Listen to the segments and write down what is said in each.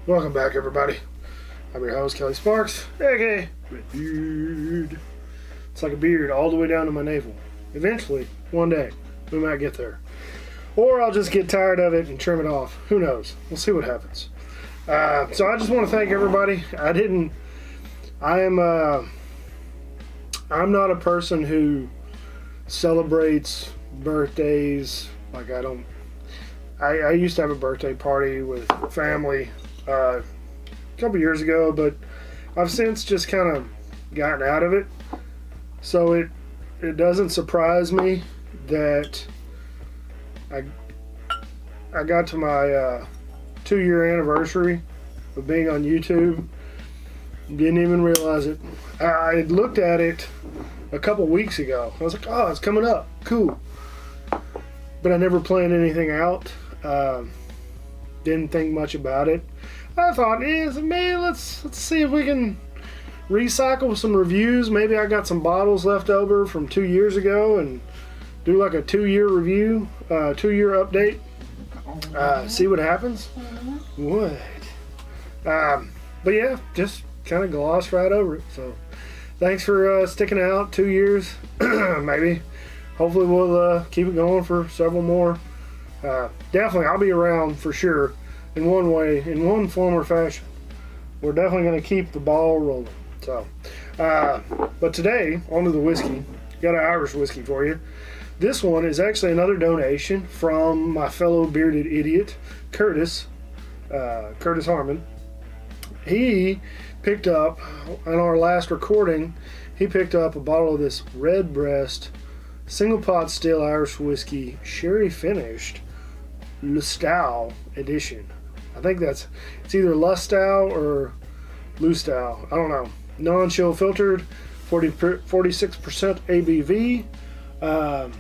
Welcome back, everybody. I'm your host, Kelly Sparks, aka Redbeard. It's like a beard all the way down to my navel. Eventually, one day, we might get there. Or I'll just get tired of it and trim it off. Who knows? We'll see what happens. So I just want to thank everybody. I'm not a person who celebrates birthdays. Like I used to have a birthday party with family a couple years ago, but I've since just kind of gotten out of it. So it doesn't surprise me that I got to my 2-year anniversary of being on YouTube. Didn't even realize it. I had looked at it a couple weeks ago. I was like, oh, it's coming up. Cool. But I never planned anything out. Didn't think much about it. I thought, man, let's see if we can recycle some reviews. Maybe I got some bottles left over from 2 years ago and do like a 2-year review, 2-year update. See what happens. What? But yeah, just kind of glossed right over it. So thanks for sticking out 2 years. Maybe. Hopefully we'll keep it going for several more. Definitely, I'll be around for sure in one way, in one form or fashion. We're definitely going to keep the ball rolling. So, but today, onto the whiskey. Got an Irish whiskey for you. This one is actually another donation from my fellow bearded idiot, Curtis Harmon. He picked up, in our last recording, he picked up a bottle of this Redbreast single pot still Irish whiskey, sherry finished, Lustau edition. I think it's either Lustau or Lustau. I don't know. Non-chill filtered, 46% ABV. I'll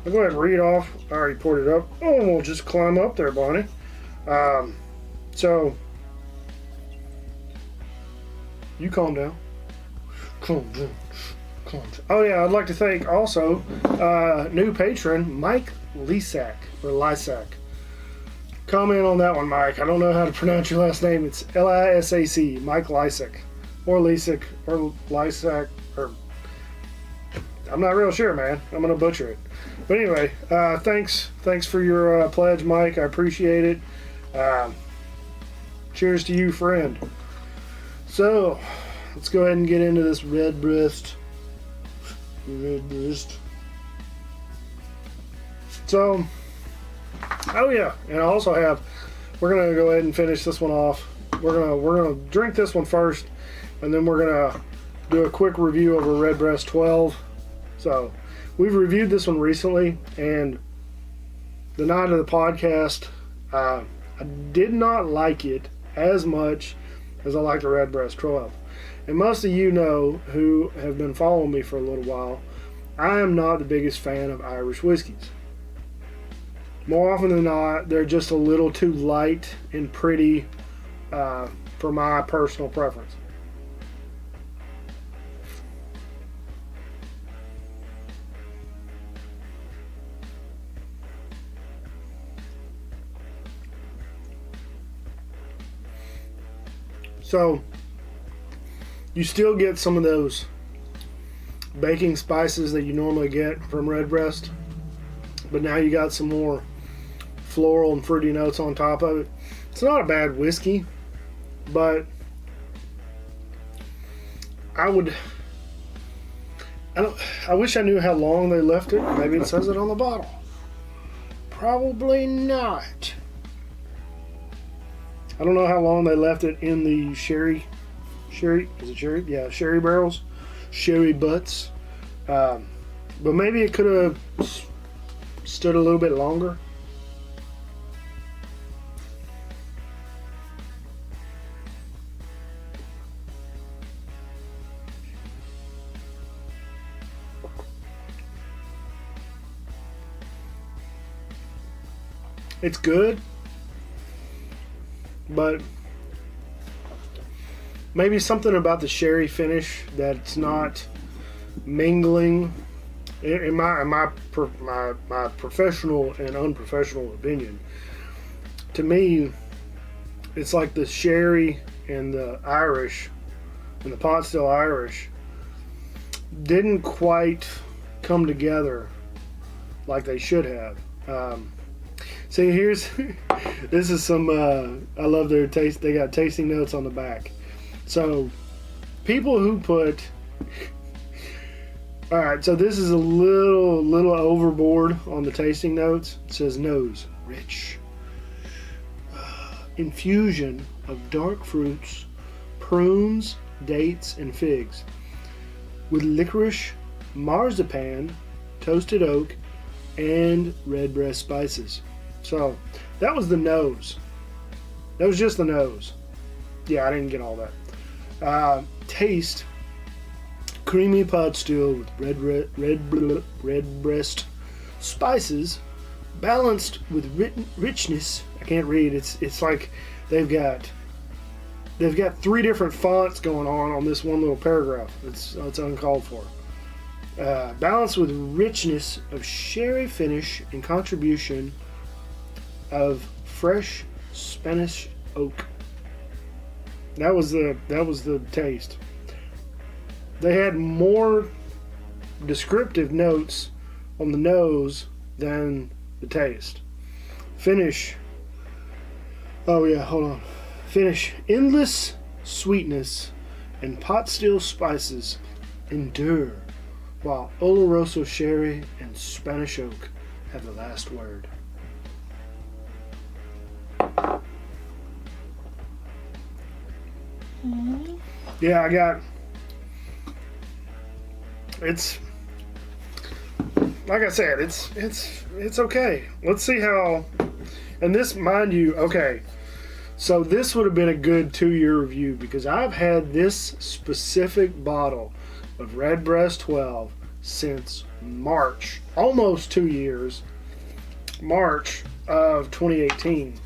go ahead and read off. I already poured it up. Oh, we'll just climb up there, Bonnie. So, you calm down. Calm down. Oh yeah, I'd like to thank also new patron Mike Lisak or Lisak. Comment on that one, Mike. I don't know how to pronounce your last name. It's Lisac, Mike Lisak, or Lisak, or Lisak, or I'm not real sure, man. I'm gonna butcher it. But anyway, thanks for your pledge, Mike. I appreciate it. Cheers to you, friend. So let's go ahead and get into this Redbreast. So, oh yeah, and I also have. We're gonna go ahead and finish this one off. We're gonna drink this one first, and then we're gonna do a quick review of a Redbreast 12. So, we've reviewed this one recently, and the night of the podcast, I did not like it as much as I like the Redbreast 12. And most of you know, who have been following me for a little while, I am not the biggest fan of Irish whiskeys. More often than not, they're just a little too light and pretty for my personal preference. So, you still get some of those baking spices that you normally get from Redbreast, but now you got some more floral and fruity notes on top of it. It's not a bad whiskey, but I wish I knew how long they left it. Maybe it says it on the bottle. Probably not. I don't know how long they left it in the sherry, is it sherry? Yeah, sherry barrels, sherry butts. But maybe it could have stood a little bit longer. It's good, but maybe something about the sherry finish that's not mingling. In my professional and unprofessional opinion, to me, it's like the sherry and the Irish and the pot still Irish didn't quite come together like they should have. See, here's this is some. I love their taste. They got tasting notes on the back. So, people who put. All right, so this is a little overboard on the tasting notes. It says nose rich, infusion of dark fruits, prunes, dates, and figs, with licorice, marzipan, toasted oak, and redbreast spices. So that was the nose. That was just the nose. Yeah, I didn't get all that. Taste: creamy pot still with redbreast spices, balanced with richness. I can't read. It's like they've got 3 different fonts going on this one little paragraph. It's uncalled for. Balanced with richness of sherry finish and contribution of fresh Spanish oak. That was the taste. They had more descriptive notes on the nose than the taste. Finish. Oh yeah, hold on. Finish: endless sweetness and pot still spices endure, while Oloroso sherry and Spanish oak have the last word. Yeah, I got. It's like I said. It's okay. Let's see how. And this, mind you, okay. So this would have been a good 2-year review because I've had this specific bottle of Redbreast 12 since March, almost 2 years, March of 2018.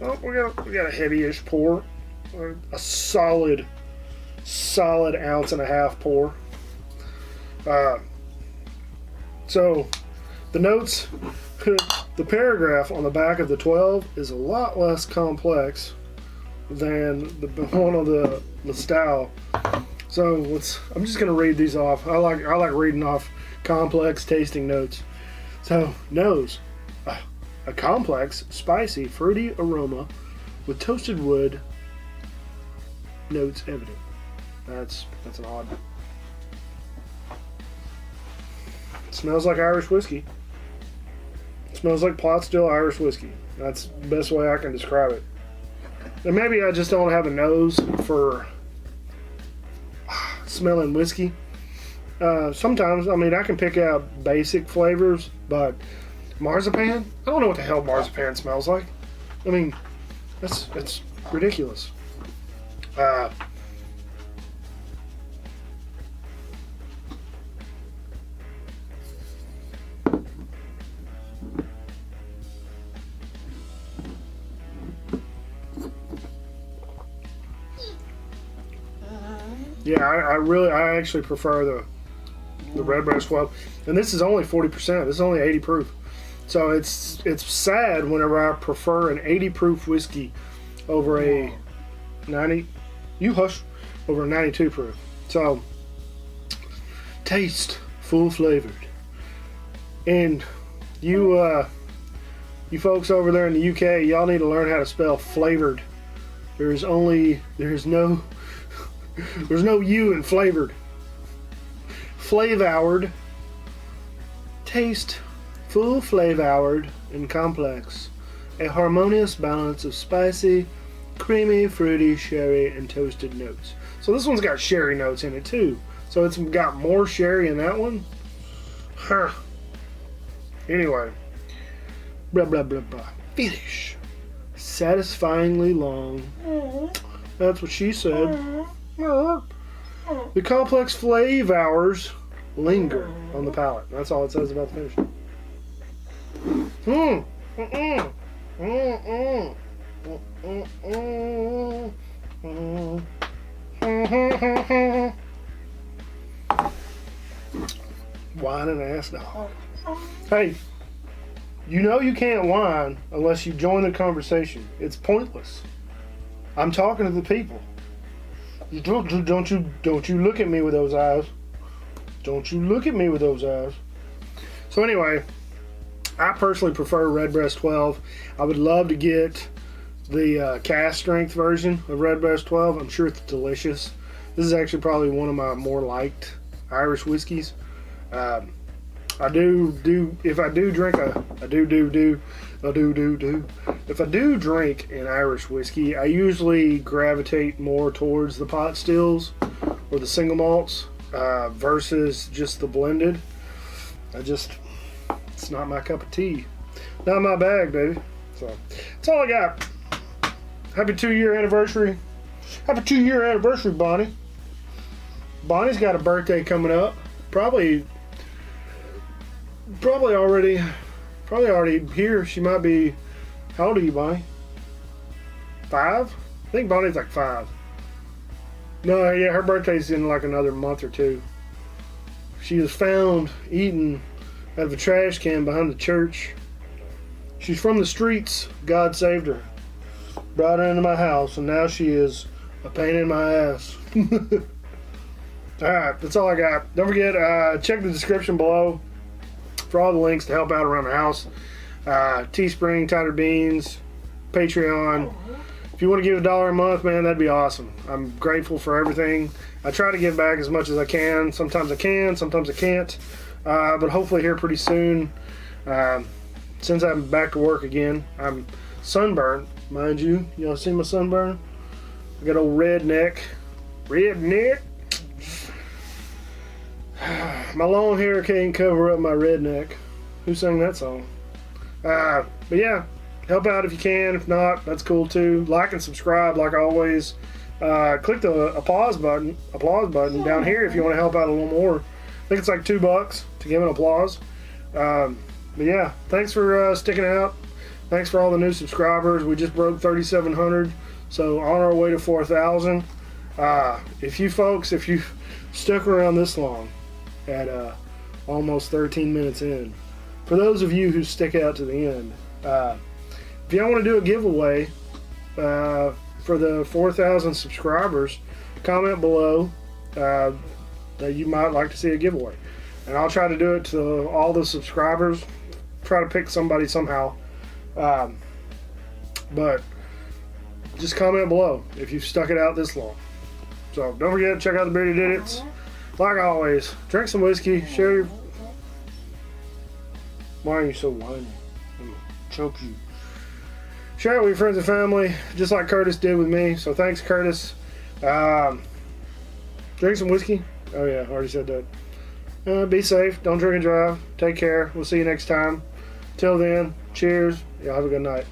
Oh, we got a heavy-ish pour, a solid 1.5 ounce pour. So the notes, the paragraph on the back of the 12 is a lot less complex than the one on the Lustau. So I'm just gonna read these off. I like reading off complex tasting notes. So nose. A complex, spicy, fruity aroma with toasted wood notes evident. That's an odd. It smells like Irish whiskey. It smells like pot still Irish whiskey. That's the best way I can describe it. And maybe I just don't have a nose for smelling whiskey. Sometimes, I mean, I can pick out basic flavors, but marzipan? I don't know what the hell marzipan smells like. I mean, that's ridiculous. Yeah, I actually prefer the Redbreast 12, and this is only 40%. This is only 80 proof. So it's sad whenever I prefer an 80 proof whiskey over a 90. You hush. Over a 92 proof. So taste full flavored. And you folks over there in the UK, y'all need to learn how to spell flavored. There's no U in flavored. Flavoured. Taste full flavoured and complex. A harmonious balance of spicy, creamy, fruity, sherry, and toasted notes. So this one's got sherry notes in it too. So it's got more sherry in that one. Huh. Anyway. Blah, blah, blah, blah. Finish. Satisfyingly long. That's what she said. The complex flavors linger on the palate. That's all it says about the finish. Whining ass dog. Hey, You know you can't whine unless you join the conversation. It's pointless. I'm talking to the people. Don't you look at me with those eyes. Don't you look at me with those eyes. So anyway, I personally prefer Redbreast 12. I would love to get the cast strength version of Redbreast 12. I'm sure it's delicious. This is actually probably one of my more liked Irish whiskeys. If I do drink an Irish whiskey, I usually gravitate more towards the pot stills or the single malts versus just the blended. It's not my cup of tea. Not my bag, baby. So that's all I got. Happy 2-year anniversary. Happy 2-year anniversary, Bonnie. Bonnie's got a birthday coming up. Probably already here. She might be. How old are you, Bonnie? 5? I think Bonnie's like 5. No, yeah, her birthday's in like another month or 2. She was found eating out of a trash can behind the church. She's from the streets. God saved her. Brought her into my house, and now she is a pain in my ass. Alright, that's all I got. Don't forget, check the description below for all the links to help out around the house. Teespring, Tattered Beans, Patreon. If you want to give $1 a month, man, that'd be awesome. I'm grateful for everything. I try to give back as much as I can. Sometimes I can, sometimes I can't. But hopefully here pretty soon. Since I'm back to work again, I'm sunburned, mind you. Y'all see my sunburn? I got old redneck. Redneck. My long hair can't cover up my redneck. Who sang that song? But yeah, help out if you can. If not, that's cool too. Like and subscribe like always. Click the applause button down here if you want to help out a little more. I think it's like $2 to give an applause. But yeah, thanks for sticking out. Thanks for all the new subscribers. We just broke 3,700, so on our way to 4,000. If you stuck around this long at almost 13 minutes in, for those of you who stick out to the end, if y'all want to do a giveaway for the 4,000 subscribers, comment below that you might like to see a giveaway, and I'll try to do it to all the subscribers. Try to pick somebody somehow, but just comment below if you've stuck it out this long. So don't forget to check out the Bearded Idiots. Like always, drink some whiskey, share your... Why are you so whiny? I'm gonna choke you. Share it with your friends and family, just like Curtis did with me. So thanks, Curtis. Drink some whiskey. Oh yeah, I already said that. Be safe. Don't drink and drive. Take care. We'll see you next time. Till then, cheers. Y'all have a good night.